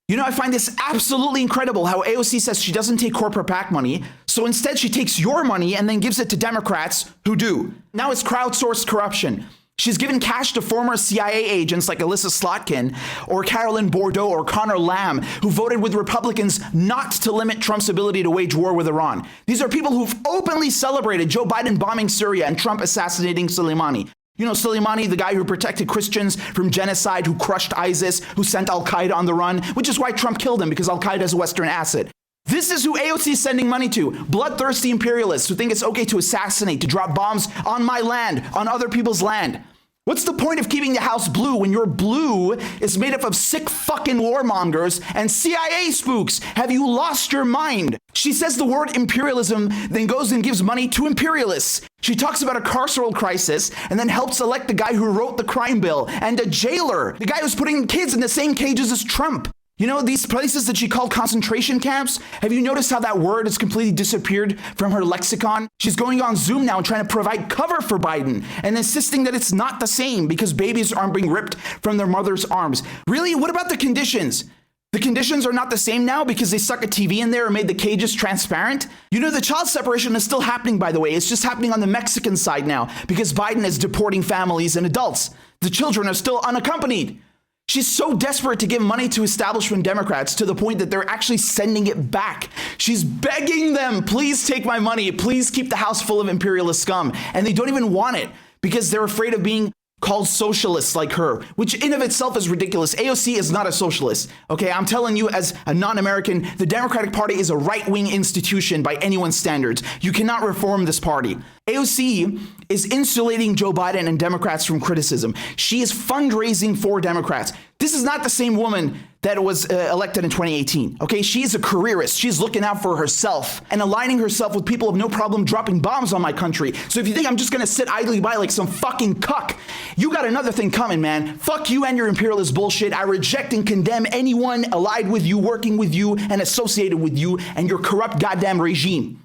You know, I find this absolutely incredible how AOC says she doesn't take corporate PAC money, so instead she takes your money and then gives it to Democrats who do. Now it's crowdsourced corruption. She's given cash to former CIA agents like Alyssa Slotkin or Carolyn Bourdeau or Connor Lamb, who voted with Republicans not to limit Trump's ability to wage war with Iran. These are people who've openly celebrated Joe Biden bombing Syria and Trump assassinating Soleimani. You know, Soleimani, the guy who protected Christians from genocide, who crushed ISIS, who sent al-Qaeda on the run, which is why Trump killed him, because al-Qaeda is a Western asset. This is who AOC is sending money to. Bloodthirsty imperialists who think it's okay to assassinate, to drop bombs on my land, on other people's land. What's the point of keeping the house blue when your blue is made up of sick fucking warmongers and CIA spooks? Have you lost your mind? She says the word imperialism, then goes and gives money to imperialists. She talks about a carceral crisis and then helps elect the guy who wrote the crime bill and a jailer, the guy who's putting kids in the same cages as Trump. You know, these places that she called concentration camps, have you noticed how that word has completely disappeared from her lexicon? She's going on Zoom now and trying to provide cover for Biden and insisting that it's not the same because babies aren't being ripped from their mother's arms. Really? What about the conditions? The conditions are not the same now because they stuck a TV in there and made the cages transparent? You know, the child separation is still happening, by the way. It's just happening on the Mexican side now because Biden is deporting families and adults. The children are still unaccompanied. She's so desperate to give money to establishment Democrats to the point that they're actually sending it back. She's begging them, please take my money, please keep the house full of imperialist scum. And they don't even want it because they're afraid of being called socialists like her, which in of itself is ridiculous. AOC is not a socialist. Okay, I'm telling you as a non-American, the Democratic Party is a right-wing institution by anyone's standards. You cannot reform this party. AOC is insulating Joe Biden and Democrats from criticism. She is fundraising for Democrats. This is not the same woman that was elected in 2018. Okay, she's a careerist. She's looking out for herself and aligning herself with people who have no problem dropping bombs on my country. So if you think I'm just gonna sit idly by like some fucking cuck, you got another thing coming, man. Fuck you and your imperialist bullshit. I reject and condemn anyone allied with you, working with you, and associated with you and your corrupt goddamn regime.